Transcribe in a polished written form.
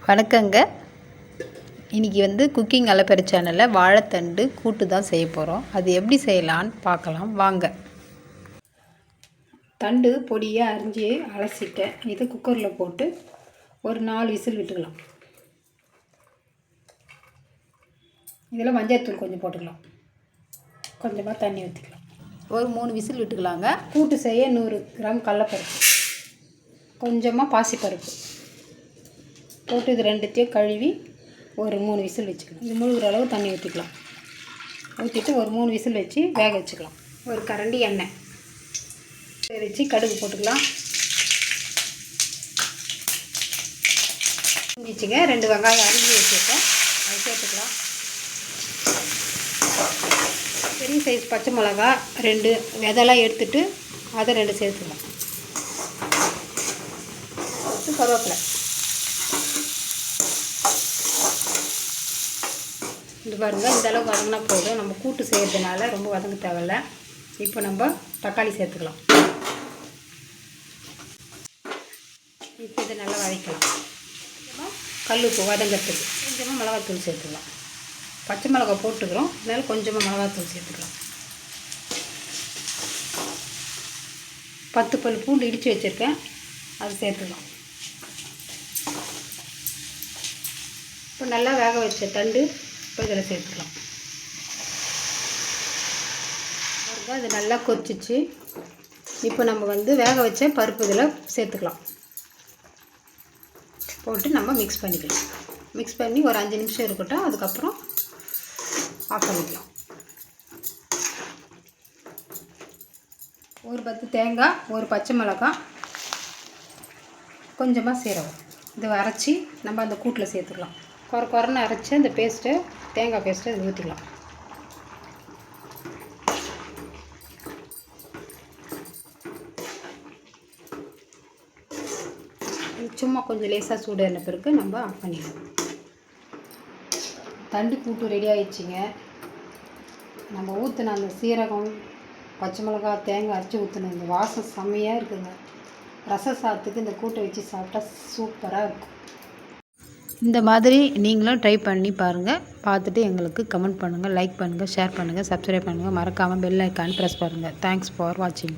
வணக்கங்க. இன்றைக்கி குக்கிங் அலப்பறை சேனலில் வாழைத்தண்டு கூட்டு தான் செய்ய போகிறோம். அது எப்படி செய்யலான்னு பார்க்கலாம் வாங்க. தண்டு பொடியாக அரிஞ்சு அலசிட்டேன். இதை குக்கரில் போட்டு ஒரு 4 விசில் விட்டுக்கலாம். இதில் மஞ்சள்தூள் கொஞ்சம் போட்டுக்கலாம். கொஞ்சமாக தண்ணி ஊற்றிக்கலாம். ஒரு 3 விசில் விட்டுக்கலாங்க. கூட்டு செய்ய 100 கிராம் கடலைப்பருப்பு, கொஞ்சமாக பாசிப்பருப்பு போட்டு இது ரெண்டுத்தையும் கழுவி ஒரு 3 விசில் வச்சுக்கலாம். இது முழுகிற அளவு தண்ணி ஊற்றிக்கலாம். ஊற்றிட்டு ஒரு 3 விசில் வச்சு வேக வச்சுக்கலாம். ஒரு கரண்டி எண்ணெய் வச்சு கடுகு போட்டுக்கலாம். வச்சுங்க 2 வெங்காயம் அரிஞ்சு வச்சுருக்கேன், அது சேர்த்துக்கலாம். பெரிய சைஸ் பச்சை மிளகா 2 விதெல்லாம் எடுத்துட்டு அதை 2 சேர்த்துக்கலாம். கருவேப்பிலை இது பாருங்கள், இந்த அளவுக்கு வதங்கினா போதும். நம்ம கூட்டு செய்கிறதுனால ரொம்ப வதங்க தேவையில்லை. இப்போ நம்ம தக்காளி சேர்த்துக்கலாம். இப்போ இதை நல்லா வதக்கலாம். கல் உப்பு வதங்கிறதுக்கு கொஞ்சமாக மிளகாத்தூள் சேர்த்துக்கலாம். பச்சை மிளகா போட்டுக்கிறோம், அதனால கொஞ்சமாக மிளகாத்தூள் சேர்த்துக்கலாம். 10 பல் பூண்டு இடித்து வச்சுருக்கேன், அது சேர்த்துக்கலாம். இப்போ நல்லா வேக வச்ச தண்டு இப்போ இதில் சேர்த்துக்கலாம். அது நல்லா கொதிச்சிச்சு. இப்போ நம்ம வேக வச்ச பருப்பு இதில் சேர்த்துக்கலாம். போட்டு நம்ம மிக்ஸ் பண்ணிக்கலாம். மிக்ஸ் பண்ணி ஒரு 5 நிமிஷம் இருக்கட்டும், அதுக்கப்புறம் ஆஃப் பண்ணிக்கலாம். ஒரு 10 தேங்காய், ஒரு பச்சை மிளகாய், கொஞ்சமாக சீரகம் இதை அரைச்சி நம்ம அந்த கூட்டில் சேர்த்துக்கலாம். குறைன்னு அரைச்சி அந்த பேஸ்ட்டு, தேங்காய் பேஸ்ட்டு இதில் ஊற்றிக்கலாம். சும்மா கொஞ்சம் லேசாக சூடு என்ன பிறகு நம்ம ஆஃப் பண்ணிடலாம். தண்டு கூட்டு ரெடி ஆகிடுச்சிங்க. நம்ம ஊற்றின அந்த சீரகம், பச்சை மிளகா, தேங்காய் அரைச்சி ஊற்றின இந்த வாசம் செம்மையாக இருக்குதுங்க. ரச சாதத்துக்கு இந்த கூட்டை வச்சு சாப்பிட்டா சூப்பராக இருக்கும். இந்த மாதிரி நீங்களும் ட்ரை பண்ணி பாருங்கள். பார்த்துட்டு எங்களுக்கு கமெண்ட் பண்ணுங்கள், லைக் பண்ணுங்கள், ஷேர் பண்ணுங்கள், சப்ஸ்கிரைப் பண்ணுங்கள். மறக்காமல் பெல் ஐக்கான் ப்ரெஸ் பண்ணுங்கள். தேங்க்ஸ் ஃபார் வாட்சிங்.